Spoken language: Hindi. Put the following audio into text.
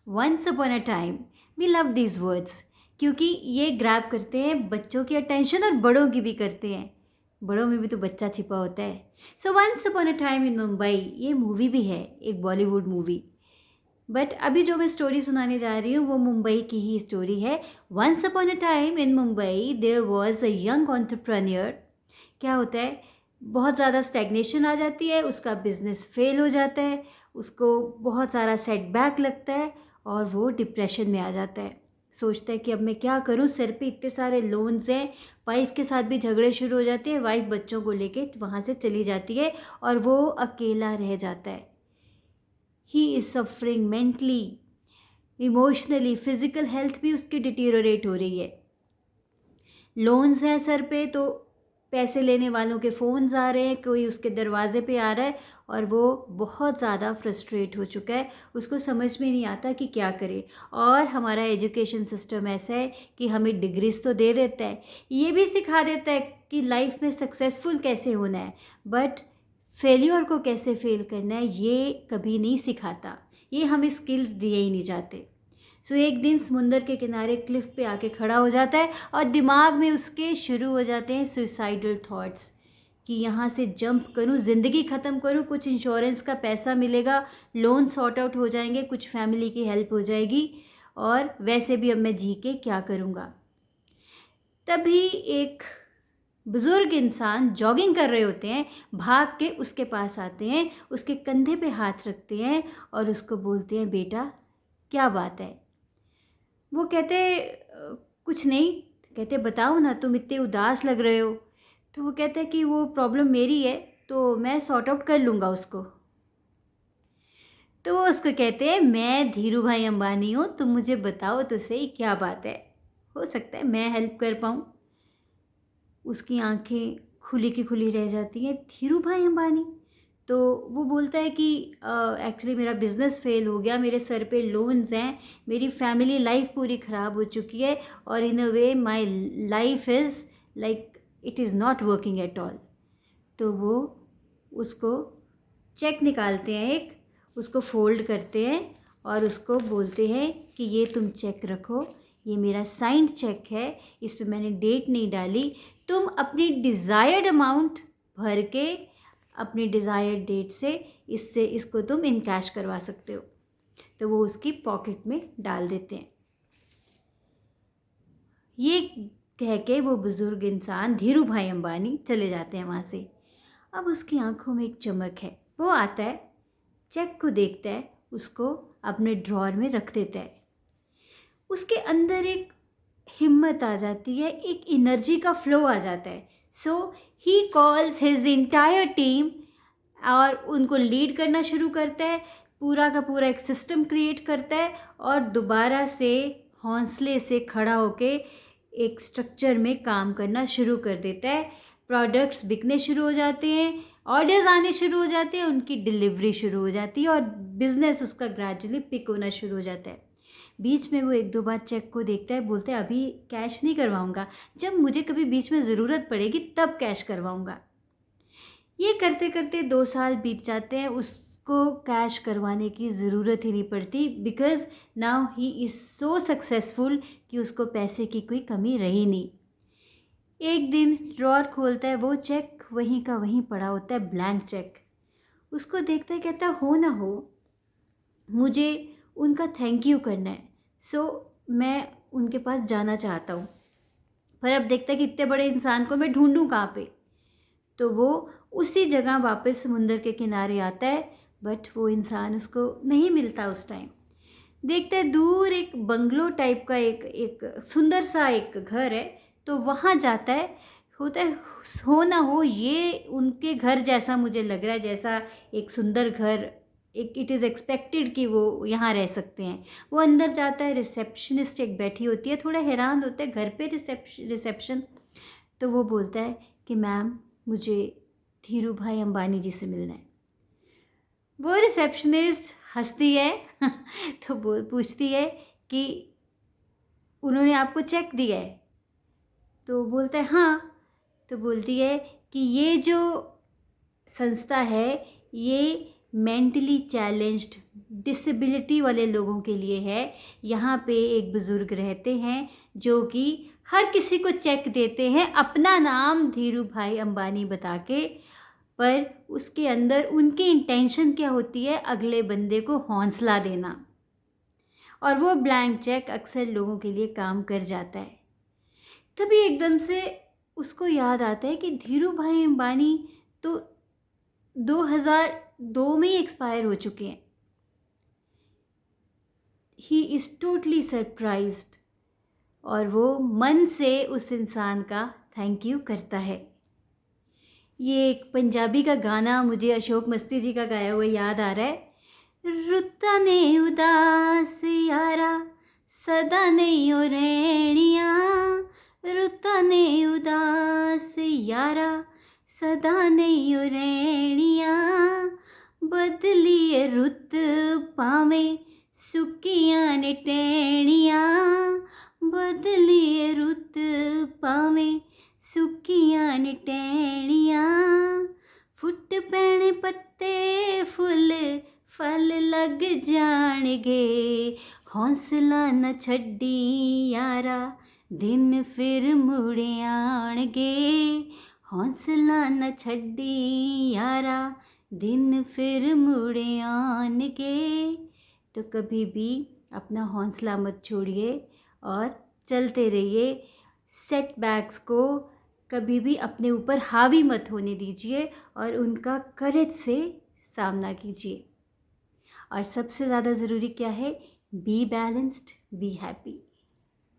Once upon a time. We love these words क्योंकि ये ग्रैब करते हैं बच्चों की अटेंशन और बड़ों की भी करते हैं। बड़ों में भी तो बच्चा छिपा होता है। So once upon a time in Mumbai, ये मूवी भी है, एक बॉलीवुड मूवी। बट अभी जो मैं स्टोरी सुनाने जा रही हूँ वो मुंबई की ही स्टोरी है। Once upon a time in Mumbai there was a young entrepreneur. क्या होता है, बहुत ज़्यादा स्टैग्नेशन आ जाती है, उसका बिजनेस फेल हो जाता है, उसको बहुत सारा सेटबैक लगता है और वो डिप्रेशन में आ जाता है। सोचता है कि अब मैं क्या करूं, सिर पे इतने सारे लोन्स हैं। वाइफ के साथ भी झगड़े शुरू हो जाते हैं, वाइफ बच्चों को लेके वहाँ से चली जाती है और वो अकेला रह जाता है। He is suffering mentally, emotionally, physical health भी उसकी डिटीरियोरेट हो रही है। लोन्स हैं सर पे, तो पैसे लेने वालों के फ़ोन्स आ रहे हैं, कोई उसके दरवाजे पे आ रहा है और वो बहुत ज़्यादा फ्रस्ट्रेट हो चुका है। उसको समझ में नहीं आता कि क्या करे। और हमारा एजुकेशन सिस्टम ऐसा है कि हमें डिग्रीज तो दे देता है, ये भी सिखा देता है कि लाइफ में सक्सेसफुल कैसे होना है, बट फेल्योर को कैसे फेल करना है ये कभी नहीं सिखाता। ये हमें स्किल्स दिए ही नहीं जाते। सो एक दिन समुंदर के किनारे क्लिफ पे आके खड़ा हो जाता है और दिमाग में उसके शुरू हो जाते हैं सुसाइडल थॉट्स कि यहाँ से जंप करूँ, ज़िंदगी ख़त्म करूँ, कुछ इंश्योरेंस का पैसा मिलेगा, लोन सॉर्ट आउट हो जाएंगे, कुछ फैमिली की हेल्प हो जाएगी, और वैसे भी अब मैं जी के क्या करूँगा। तभी एक बुज़ुर्ग इंसान जॉगिंग कर रहे होते हैं, भाग के उसके पास आते हैं, उसके कंधे पे हाथ रखते हैं और उसको बोलते हैं, बेटा क्या बात है। वो कहते कुछ नहीं। कहते बताओ ना, तुम इतने उदास लग रहे हो। तो वो कहता है कि वो प्रॉब्लम मेरी है, तो मैं सॉर्ट आउट कर लूँगा उसको। तो वो उसको कहते हैं, मैं धीरू भाई अंबानी हूँ, तुम मुझे बताओ तो सही क्या बात है, हो सकता है मैं हेल्प कर पाऊँ। उसकी आंखें खुली की खुली रह जाती हैं। धीरू भाई अंबानी? तो वो बोलता है कि एक्चुअली मेरा बिज़नेस फेल हो गया, मेरे सर पे लोन्स हैं, मेरी फैमिली लाइफ पूरी ख़राब हो चुकी है और in a way my life is like it is not working at all. तो वो उसको चेक निकालते हैं, एक उसको फोल्ड करते हैं और उसको बोलते हैं कि ये तुम चेक रखो, ये मेरा साइंड चेक है, इस पे मैंने डेट नहीं डाली, तुम अपनी डिज़ायर्ड अमाउंट भर के अपनी डिज़ायर्ड डेट से इसको तुम इन कैश करवा सकते हो। तो वो उसकी पॉकेट में डाल देते हैं। ये कह के वो बुज़ुर्ग इंसान धीरू भाई अंबानी चले जाते हैं वहाँ से। अब उसकी आंखों में एक चमक है। वो आता है, चेक को देखता है, उसको अपने ड्रॉर में रख देता है। उसके अंदर एक हिम्मत आ जाती है, एक एनर्जी का फ्लो आ जाता है। So he calls his entire team और उनको लीड करना शुरू करता है, पूरा का पूरा एक सिस्टम क्रिएट करता है और दोबारा से हौंसले से खड़ा होके एक स्ट्रक्चर में काम करना शुरू कर देता है। प्रोडक्ट्स बिकने शुरू हो जाते हैं, ऑर्डर्स आने शुरू हो जाते हैं, उनकी डिलीवरी शुरू हो जाती है और बिज़नेस उसका ग्रेजुअली पिक होना शुरू हो जाता है। बीच में वो एक दो बार चेक को देखता है, बोलता है अभी कैश नहीं करवाऊँगा, जब मुझे कभी बीच में ज़रूरत पड़ेगी तब कैश करवाऊँगा। ये करते करते 2 साल बीत जाते हैं, उसको कैश करवाने की ज़रूरत ही नहीं पड़ती because now he is so successful कि उसको पैसे की कोई कमी रही नहीं। एक दिन ड्रॉर खोलता है, वो चेक वहीं का वहीं पड़ा होता है, ब्लैंक चेक। उसको देखता है, कहता हो ना हो, मुझे उनका थैंक यू करना है, सो मैं उनके पास जाना चाहता हूँ। पर अब देखता है कि इतने बड़े इंसान को मैं ढूंढूं कहाँ पे। तो वो उसी जगह वापस समुंदर के किनारे आता है, बट वो इंसान उसको नहीं मिलता उस टाइम। देखते हैं दूर एक बंगलो टाइप का एक एक सुंदर सा एक घर है, तो वहाँ जाता है। होता है हो ना हो ये उनके घर जैसा मुझे लग रहा है, जैसा एक सुंदर घर, एक इट इज़ एक्सपेक्टेड कि वो यहाँ रह सकते हैं। वो अंदर जाता है, रिसेप्शनिस्ट एक बैठी होती है, थोड़ा हैरान होता है घर पे रिसेप्शन। तो वो बोलता है कि मैम मुझे धीरू भाई अंबानी जी से मिलना है। वो रिसेप्शनिस्ट हंसती है तो वो पूछती है कि उन्होंने आपको चेक दिया है? तो बोलता है हाँ। तो बोलती है कि ये जो संस्था है ये मेंटली चैलेंज्ड, डिसेबिलिटी वाले लोगों के लिए है। यहाँ पे एक बुज़ुर्ग रहते हैं जो कि हर किसी को चेक देते हैं अपना नाम धीरू भाई अंबानी बता के, पर उसके अंदर उनकी इंटेंशन क्या होती है, अगले बंदे को हौसला देना। और वो ब्लैंक चेक अक्सर लोगों के लिए काम कर जाता है। तभी एकदम से उसको याद आता है कि धीरू भाई अंबानी तो 2002 में ही एक्सपायर हो चुके हैं। ही इज़ टोटली सरप्राइज्ड और वो मन से उस इंसान का थैंक यू करता है। ये एक पंजाबी का गाना मुझे अशोक मस्ती जी का गाया हुआ याद आ रहा है। रुत्ता ने उदास यारा सदा नहीं ओ रैणिया, रुत्ता ने उदास यारा सदा नहीं ओ रैणिया, बदलिए रुत पावें सुकियां ने टैणियां, बदलिए रुत पावें सुकियां ने टैणियां, फुट पैणे पत्ते फुल फल लग जाणगे, हौसला न छड्डी यारा दिन फिर मुड़ आणगे, हौसला न छड्डी यारा दिन फिर मुड़ आणगे। तो कभी भी अपना हौसला मत छोड़िए और चलते रहिए। सेटबैक्स को कभी भी अपने ऊपर हावी मत होने दीजिए और उनका करेज से सामना कीजिए। और सबसे ज़्यादा ज़रूरी क्या है, बी बैलेंस्ड, बी हैप्पी।